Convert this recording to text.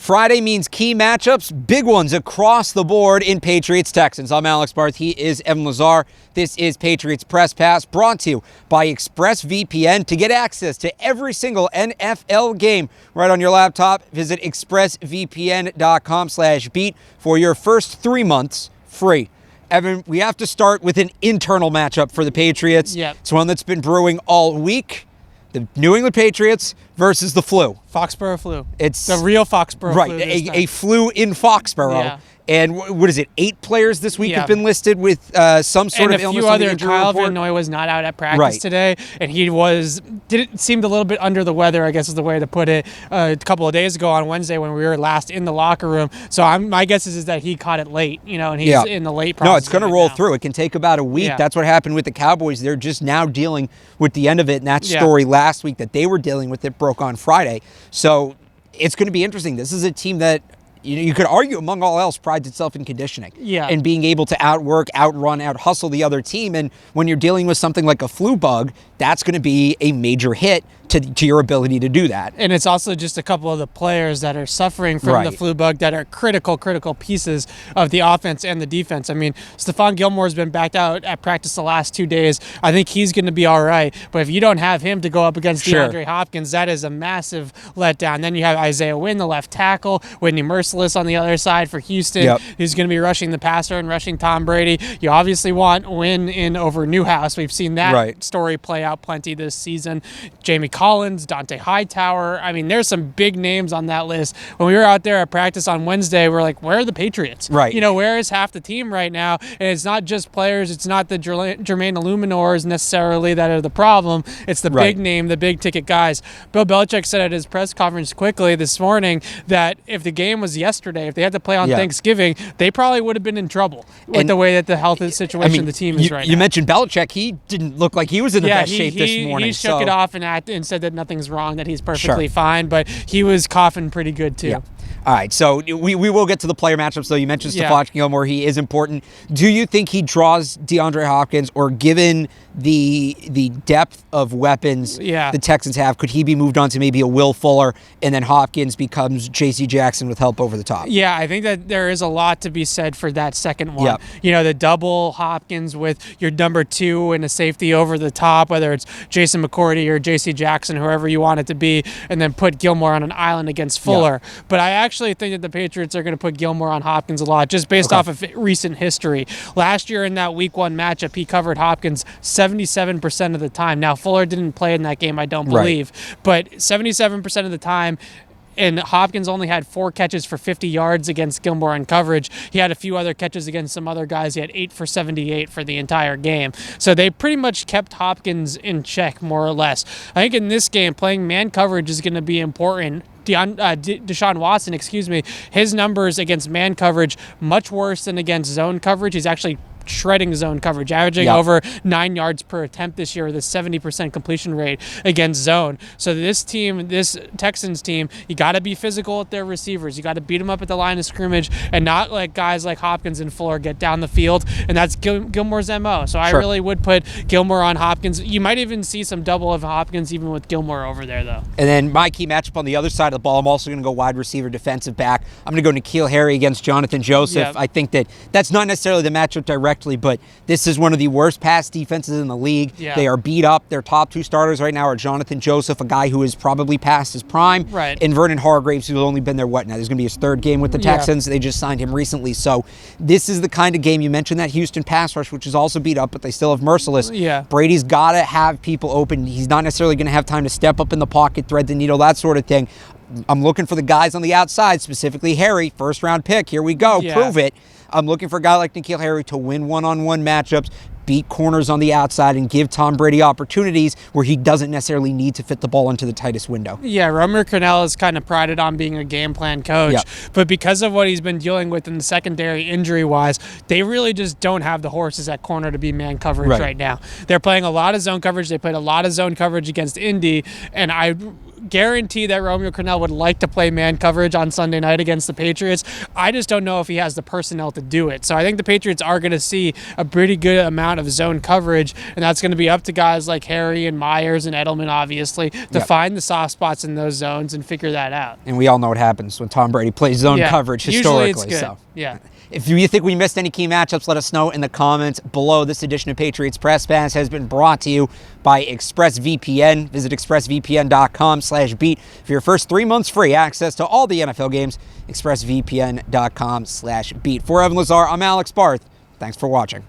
Friday means key matchups, big ones across the board in Patriots-Texans. I'm Alex Barth. He is Evan Lazar. This is Patriots Press Pass, brought to you by ExpressVPN. To get access to every single NFL game right on your laptop, visit expressvpn.com/beat for your first 3 months free. Evan, we have to start with an internal matchup for the Patriots. Yep. It's one that's been brewing all week. The New England Patriots versus the flu. Foxborough flu. It's the real Foxborough right, flu. a flu in Foxborough. Yeah. And what is it? 8 players this week Yeah. have been listed with some sort of illness. And a few on the other. injury Kyle report. Van Noy was not out at practice today, and he seemed a little bit under the weather, I guess is the way to put it, a couple of days ago on Wednesday when we were last in the locker room. So my guess is that he caught it late, and he's in the late process. No, it's going to roll now. through. It can take about a week. Yeah. That's what happened with the Cowboys. They're just now dealing with the end of it, and that story last week that they were dealing with, it broke on Friday. So it's going to be interesting. This is a team that you could argue, among all else, prides itself in conditioning. Yeah. And being able to outwork, outrun, out-hustle the other team. And when you're dealing with something like a flu bug, that's going to be a major hit to your ability to do that. And it's also just a couple of the players that are suffering from the flu bug that are critical pieces of the offense and the defense. I mean, Stephon Gilmore has been backed out at practice the last 2 days. I think he's going to be all right. But if you don't have him to go up against Deandre Hopkins, that is a massive letdown. Then you have Isaiah Wynn, the left tackle, Whitney Merciless on the other side for Houston, who's going to be rushing the passer and rushing Tom Brady. You obviously want Wynn in over Newhouse. We've seen that story play out plenty this season. Jamie Collins, Dante Hightower. I mean, there's some big names on that list. When we were out there at practice on Wednesday, we're like, where are the Patriots? Right. Where is half the team right now? And it's not just players. It's not the Jermaine Illuminors necessarily that are the problem. It's the big name, the big ticket guys. Bill Belichick said at his press conference quickly this morning that if the game was yesterday, if they had to play on Thanksgiving, they probably would have been in trouble with the way that the health situation of the team is right now. You mentioned Belichick. He didn't look like he was in the best shape this morning. He shook it off and said that nothing's wrong, that he's perfectly fine, but he was coughing pretty good too. Yeah. All right, so we will get to the player matchups, though. You mentioned Stephon Gilmore. He is important. Do you think he draws DeAndre Hopkins, or given the depth of weapons the Texans have, could he be moved on to maybe a Will Fuller, and then Hopkins becomes J.C. Jackson with help over the top? Yeah, I think that there is a lot to be said for that second one. The double Hopkins with your number 2 and a safety over the top, whether it's Jason McCourty or J.C. Jackson, whoever you want it to be, and then put Gilmore on an island against Fuller. But I actually think that the Patriots are going to put Gilmore on Hopkins a lot, just based off of recent history. Last year in that Week 1 matchup, he covered Hopkins 77% of the time. Now, Fuller didn't play in that game, I don't believe, but 77% of the time. And Hopkins only had 4 catches for 50 yards against Gilmore in coverage. He had a few other catches against some other guys. He had 8 for 78 for the entire game. So they pretty much kept Hopkins in check, more or less. I think in this game, playing man coverage is going to be important. Deshaun Watson, his numbers against man coverage much worse than against zone coverage. He's actually shredding zone coverage, averaging over 9 yards per attempt this year with a 70% completion rate against zone. So this Texans team, you got to be physical with their receivers. You got to beat them up at the line of scrimmage and not let guys like Hopkins and Fuller get down the field, and that's Gilmore's MO. So I really would put Gilmore on Hopkins. You might even see some double of Hopkins even with Gilmore over there, though. And then my key matchup on the other side of the ball, I'm also going to go wide receiver, defensive back. I'm going to go N'Keal Harry against Jonathan Joseph. I think that's not necessarily the matchup directly, but this is one of the worst pass defenses in the league. They are beat up. Their top 2 starters right now are Jonathan Joseph, a guy who is probably past his prime, and Vernon Hargreaves, who's only been there, now there's going to be his 3rd game with the Texans. They just signed him recently. So this is the kind of game, you mentioned that Houston pass rush, which is also beat up, but they still have Merciless. Brady's got to have people open. He's not necessarily going to have time to step up in the pocket, thread the needle, that sort of thing. I'm looking for the guys on the outside, specifically Harry, 1st-round pick. Here we go. Prove it. I'm looking for a guy like N'Keal Harry to win one-on-one matchups, beat corners on the outside, and give Tom Brady opportunities where he doesn't necessarily need to fit the ball into the tightest window. Yeah, Romer Cornell is kind of prided on being a game plan coach, but because of what he's been dealing with in the secondary injury-wise, they really just don't have the horses at corner to be man coverage right now. They're playing a lot of zone coverage. They played a lot of zone coverage against Indy, and I guarantee that Romeo Crennel would like to play man coverage on Sunday night against the Patriots. I just don't know if he has the personnel to do it. So I think the Patriots are going to see a pretty good amount of zone coverage, and that's going to be up to guys like Harry and Myers and Edelman, obviously, to find the soft spots in those zones and figure that out. And we all know what happens when Tom Brady plays zone coverage historically. Usually it's good. So. Yeah. If you think we missed any key matchups, let us know in the comments below. This edition of Patriots Press Pass has been brought to you by ExpressVPN. Visit expressvpn.com/beat for your first 3 months free access to all the NFL games. expressvpn.com/beat. For Evan Lazar, I'm Alex Barth. Thanks for watching.